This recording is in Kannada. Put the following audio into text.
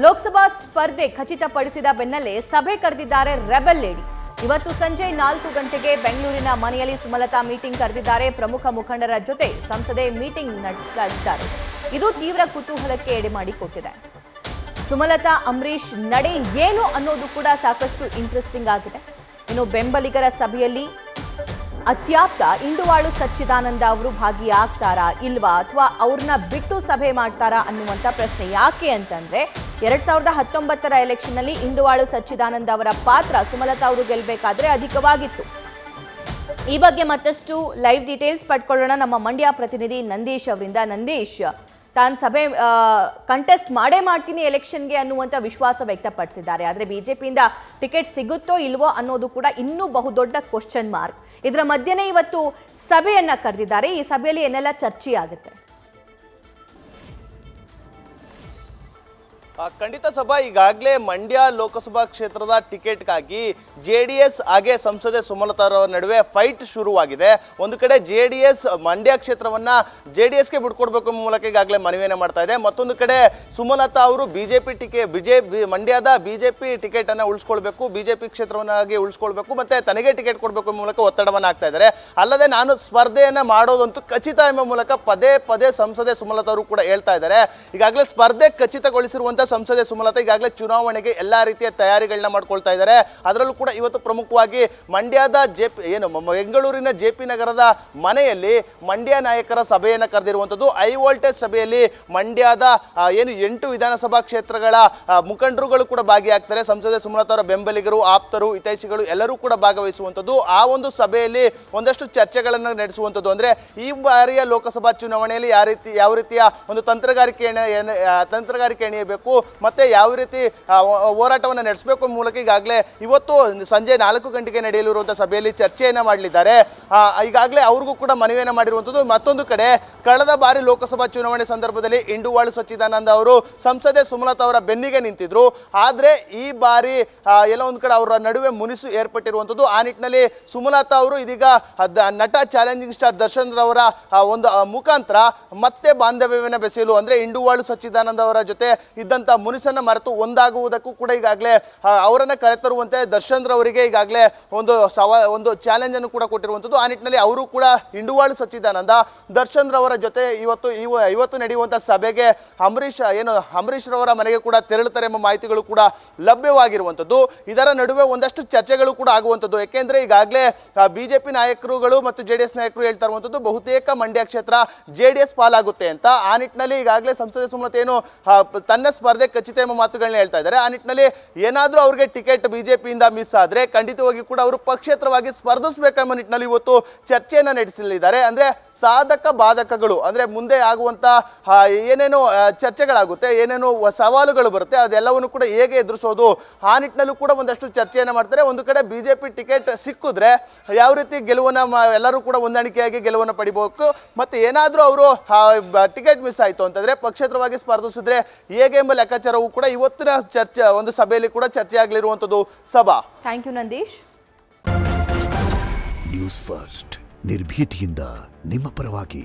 ಲೋಕಸಭಾ ಸ್ಪರ್ಧೆ ಖಚಿತಪಡಿಸಿದ ಬೆನ್ನಲ್ಲೇ ಸಭೆ ಕರೆದಿದ್ದಾರೆ ರೆಬೆಲ್ ಲೇಡಿ. ಇವತ್ತು ಸಂಜೆ 4 ಗಂಟೆಗೆ ಬೆಂಗಳೂರಿನ ಮನೆಯಲ್ಲಿ ಸುಮಲತಾ ಮೀಟಿಂಗ್ ಕರೆದಿದ್ದಾರೆ. ಪ್ರಮುಖ ಮುಖಂಡರ ಜೊತೆ ಸಂಸದೆ ಮೀಟಿಂಗ್ ನಡೆಸಲಿದ್ದಾರೆ. ಇದು ತೀವ್ರ ಕುತೂಹಲಕ್ಕೆ ಎಡೆಮಾಡಿಕೊಟ್ಟಿದೆ. ಸುಮಲತಾ ಅಂಬರೀಶ್ ನಡೆ ಏನು ಅನ್ನೋದು ಕೂಡ ಸಾಕಷ್ಟು ಇಂಟ್ರೆಸ್ಟಿಂಗ್ ಆಗಿದೆ. ಇನ್ನು ಬೆಂಬಲಿಗರ ಸಭೆಯಲ್ಲಿ ಅತ್ಯಾಪ್ತ ಇಂಡುವಾಳು ಸಚ್ಚಿದಾನಂದ ಅವರು ಭಾಗಿಯಾಗ್ತಾರಾ ಇಲ್ವಾ ಅಥವಾ ಅವ್ರನ್ನ ಬಿಟ್ಟು ಸಭೆ ಮಾಡ್ತಾರಾ ಅನ್ನುವಂಥ ಪ್ರಶ್ನೆ. ಯಾಕೆ ಅಂತಂದ್ರೆ 2019ರ ಎಲೆಕ್ಷನ್ನಲ್ಲಿ ಇಂಡುವಾಳು ಸಚ್ಚಿದಾನಂದ ಅವರ ಪಾತ್ರ ಸುಮಲತಾ ಅವರು ಗೆಲ್ಲಬೇಕಾದ್ರೆ ಅಧಿಕವಾಗಿತ್ತು. ಈ ಬಗ್ಗೆ ಮತ್ತಷ್ಟು ಲೈವ್ ಡೀಟೇಲ್ಸ್ ಪಡ್ಕೊಳ್ಳೋಣ ನಮ್ಮ ಮಂಡ್ಯ ಪ್ರತಿನಿಧಿ ನಂದೀಶ್ ಅವರಿಂದ. ನಂದೀಶ್, ತಾನು ಸಭೆ ಕಂಟೆಸ್ಟ್ ಮಾಡೇ ಮಾಡ್ತೀನಿ ಎಲೆಕ್ಷನ್ಗೆ ಅನ್ನುವಂಥ ವಿಶ್ವಾಸ ವ್ಯಕ್ತಪಡಿಸಿದ್ದಾರೆ. ಆದರೆ ಬಿಜೆಪಿಯಿಂದ ಟಿಕೆಟ್ ಸಿಗುತ್ತೋ ಇಲ್ವೋ ಅನ್ನೋದು ಕೂಡ ಇನ್ನೂ ಬಹುದೊಡ್ಡ ಕ್ವಶನ್ ಮಾರ್ಕ್. ಇದರ ಮಧ್ಯೆನೇ ಇವತ್ತು ಸಭೆಯನ್ನ ಕರೆದಿದ್ದಾರೆ. ಈ ಸಭೆಯಲ್ಲಿ ಏನೆಲ್ಲ ಚರ್ಚೆ ಆಗುತ್ತೆ? ಖಂಡಿತ ಸಭಾ, ಈಗಾಗಲೇ ಮಂಡ್ಯ ಲೋಕಸಭಾ ಕ್ಷೇತ್ರದ ಟಿಕೆಟ್ಗಾಗಿ JDS ಹಾಗೆ ಸಂಸದೆ ಸುಮಲತಾ ಅವರ ನಡುವೆ ಫೈಟ್ ಶುರುವಾಗಿದೆ. ಒಂದು ಕಡೆ JDS ಮಂಡ್ಯ ಕ್ಷೇತ್ರವನ್ನ JDSಗೆ ಬಿಟ್ಕೊಡ್ಬೇಕು ಮೂಲಕ ಈಗಾಗಲೇ ಮನವಿಯನ್ನು ಮಾಡ್ತಾ ಇದೆ. ಮತ್ತೊಂದು ಕಡೆ ಸುಮಲತಾ ಅವರು ಮಂಡ್ಯದ ಬಿಜೆಪಿ ಟಿಕೆಟ್ ಅನ್ನ ಉಳಿಸ್ಕೊಳ್ಬೇಕು, ಬಿಜೆಪಿ ಕ್ಷೇತ್ರವನ್ನಾಗಿ ಉಳಿಸ್ಕೊಳ್ಬೇಕು, ಮತ್ತೆ ತನಗೆ ಟಿಕೆಟ್ ಕೊಡಬೇಕು ಮೂಲಕ ಒತ್ತಡವನ್ನು ಹಾಕ್ತಾ ಇದ್ದಾರೆ. ಅಲ್ಲದೆ ನಾನು ಸ್ಪರ್ಧೆಯನ್ನ ಮಾಡೋದಂತೂ ಖಚಿತ ಎಂಬ ಮೂಲಕ ಪದೇ ಪದೇ ಸಂಸದೆ ಸುಮಲತಾ ಅವರು ಕೂಡ ಹೇಳ್ತಾ ಇದ್ದಾರೆ. ಈಗಾಗಲೇ ಸ್ಪರ್ಧೆ ಖಚಿತಗೊಳಿಸಿರುವಂತಹ ಸಂಸದೆ ಸುಮಲತಾ ಈಗಾಗಲೇ ಚುನಾವಣೆಗೆ ಎಲ್ಲಾ ರೀತಿಯ ತಯಾರಿಗಳನ್ನ ಮಾಡ್ಕೊಳ್ತಾ ಇದ್ದಾರೆ. ಅದರಲ್ಲೂ ಕೂಡ ಇವತ್ತು ಪ್ರಮುಖವಾಗಿ ಮಂಡ್ಯದ ಬೆಂಗಳೂರಿನ JP ನಗರದ ಮನೆಯಲ್ಲಿ ಮಂಡ್ಯ ನಾಯಕರ ಸಭೆಯನ್ನು ಕರೆದಿರುವಂಥದ್ದು. ಹೈ ವೋಲ್ಟೇಜ್ ಸಭೆಯಲ್ಲಿ ಮಂಡ್ಯದ 8 ವಿಧಾನಸಭಾ ಕ್ಷೇತ್ರಗಳ ಮುಖಂಡರುಗಳು ಕೂಡ ಭಾಗಿಯಾಗ್ತಾರೆ. ಸಂಸದೆ ಸುಮಲತಾ ಅವರ ಬೆಂಬಲಿಗರು, ಆಪ್ತರು, ಹಿತೈಷಿಗಳು ಎಲ್ಲರೂ ಕೂಡ ಭಾಗವಹಿಸುವಂಥದ್ದು. ಆ ಒಂದು ಸಭೆಯಲ್ಲಿ ಒಂದಷ್ಟು ಚರ್ಚೆಗಳನ್ನು ನಡೆಸುವಂಥದ್ದು. ಅಂದ್ರೆ ಈ ಬಾರಿಯ ಲೋಕಸಭಾ ಚುನಾವಣೆಯಲ್ಲಿ ಯಾವ ರೀತಿಯ ಒಂದು ತಂತ್ರಗಾರಿಕೆ ಎಣಿಯಬೇಕು, ಮತ್ತೆ ಯಾವ ರೀತಿ ಹೋರಾಟವನ್ನು ನಡೆಸಬೇಕು ಮೂಲಕ ಈಗಾಗಲೇ ಇವತ್ತು ಸಂಜೆ 4 ಗಂಟೆಗೆ ನಡೆಯಲಿರುವಂತಹ ಸಭೆಯಲ್ಲಿ ಚರ್ಚೆಯನ್ನ ಮಾಡಲಿದ್ದಾರೆ. ಈಗಾಗಲೇ ಅವ್ರಿಗೂ ಕೂಡ ಮನವಿಯನ್ನು ಮಾಡಿರುವಂಥದ್ದು. ಮತ್ತೊಂದು ಕಡೆ ಕಳೆದ ಬಾರಿ ಲೋಕಸಭಾ ಚುನಾವಣೆ ಸಂದರ್ಭದಲ್ಲಿ ಇಂಡುವಾಳು ಸಚ್ಚಿದಾನಂದ ಅವರು ಸಂಸದೆ ಸುಮಲತಾ ಅವರ ಬೆನ್ನಿಗೆ ನಿಂತಿದ್ರು. ಆದ್ರೆ ಈ ಬಾರಿ ಎಲ್ಲ ಒಂದು ಕಡೆ ಅವರ ನಡುವೆ ಮುನಿಸು ಏರ್ಪಟ್ಟಿರುವಂಥದ್ದು. ಆ ನಿಟ್ಟಿನಲ್ಲಿ ಸುಮಲತಾ ಅವರು ಇದೀಗ ನಟ ಚಾಲೆಂಜಿಂಗ್ ಸ್ಟಾರ್ ದರ್ಶನ್ ರವರ ಒಂದು ಮುಖಾಂತರ ಮತ್ತೆ ಬಾಂಧವ್ಯವನ್ನು ಬೆಸೆಯಲು, ಅಂದ್ರೆ ಇಂಡುವಾಳು ಸಚ್ಚಿದಾನಂದ ಅವರ ಜೊತೆ ಇದ್ದಂತ ಮುನಿಸನ್ನ ಮರೆತು ಒಂದಾಗುವುದಕ್ಕೂ ಕೂಡ ಈಗಾಗಲೇ ಅವರನ್ನ ಕರೆತರುವಂತೆ ದರ್ಶನ್ ರವರಿಗೆ ಈಗಾಗಲೇ ಒಂದು ಚಾಲೆಂಜ್ ಅನ್ನು ಕೂಡ ಕೊಟ್ಟಿರುವಂಥದ್ದು. ಆ ನಿಟ್ಟಿನಲ್ಲಿ ಅವರು ಕೂಡ ಇಂಡುವಾಳು ಸಚ್ಚಿದಾನಂದ ದರ್ಶನ್ ರವರ ಜೊತೆ ಇವತ್ತು ನಡೆಯುವಂತಹ ಸಭೆಗೆ ಅಂಬರೀಶ್ ರವರ ಮನೆಗೆ ಕೂಡ ತೆರಳುತ್ತಾರೆ ಎಂಬ ಮಾಹಿತಿಗಳು ಕೂಡ ಲಭ್ಯವಾಗಿರುವಂಥದ್ದು. ಇದರ ನಡುವೆ ಒಂದಷ್ಟು ಚರ್ಚೆಗಳು ಕೂಡ ಆಗುವಂಥದ್ದು. ಯಾಕೆಂದ್ರೆ ಈಗಾಗಲೇ ಬಿಜೆಪಿ ನಾಯಕರುಗಳು ಮತ್ತು JDS ನಾಯಕರು ಹೇಳ್ತಾ ಇರುವಂಥದ್ದು ಬಹುತೇಕ ಮಂಡ್ಯ ಕ್ಷೇತ್ರ JDS ಪಾಲಾಗುತ್ತೆ ಅಂತ. ಆ ನಿಟ್ಟಿನಲ್ಲಿ ಈಗಾಗಲೇ ಸಂಸದೆ ಸುಮಲತಾ ತನ್ನ ಸ್ಪರ್ಧೆ ಖಚಿತ ಎಂಬ ಮಾತುಗಳನ್ನ ಹೇಳ್ತಾ ಇದ್ದಾರೆ. ಆ ನಿಟ್ಟಿನಲ್ಲಿ ಏನಾದ್ರೂ ಅವ್ರಿಗೆ ಟಿಕೆಟ್ ಬಿಜೆಪಿಯಿಂದ ಮಿಸ್ ಆದ್ರೆ ಖಂಡಿತವಾಗಿ ಕೂಡ ಅವರು ಪಕ್ಷೇತರವಾಗಿ ಸ್ಪರ್ಧಿಸಬೇಕೆಂಬ ನಿಟ್ಟಿನಲ್ಲಿ ಇವತ್ತು ಚರ್ಚೆಯನ್ನ ನಡೆಸಲಿದ್ದಾರೆ. ಅಂದ್ರೆ ಸಾಧಕ ಬಾಧಕಗಳು, ಅಂದ್ರೆ ಮುಂದೆ ಆಗುವಂತ ಏನೇನೋ ಚರ್ಚೆಗಳಾಗುತ್ತೆ, ಏನೇನೋ ಸವಾಲುಗಳು ಬರುತ್ತೆ, ಅದೆಲ್ಲವನ್ನು ಕೂಡ ಹೇಗೆ ಎದುರಿಸೋದು, ಆ ನಿಟ್ಟಿನಲ್ಲೂ ಕೂಡ ಒಂದಷ್ಟು ಚರ್ಚೆಯನ್ನ ಮಾಡ್ತಾರೆ. ಒಂದು ಕಡೆ ಬಿಜೆಪಿ ಟಿಕೆಟ್ ಸಿಕ್ಕಿದ್ರೆ ಯಾವ ರೀತಿ ಗೆಲುವನ್ನ ಎಲ್ಲರೂ ಕೂಡ ಹೊಂದಾಣಿಕೆಯಾಗಿ ಗೆಲುವನ್ನು ಪಡಿಬೇಕು, ಮತ್ತೆ ಏನಾದ್ರೂ ಅವರು ಟಿಕೆಟ್ ಮಿಸ್ ಆಯ್ತು ಅಂತಂದ್ರೆ ಪಕ್ಷೇತರವಾಗಿ ಸ್ಪರ್ಧಿಸಿದ್ರೆ ಹೇಗೆ ಎಂಬ ಲೆಕ್ಕಾಚಾರವೂ ಕೂಡ ಇವತ್ತಿನ ಒಂದು ಸಭೆಯಲ್ಲಿ ಕೂಡ ಚರ್ಚೆ ಆಗಲಿರುವಂಥದ್ದು. ಸಭಾ, thank you Nandeesh. News First ನಿರ್ಭೀತಿಯಿಂದ ನಿಮ್ಮ ಪರವಾಗಿ.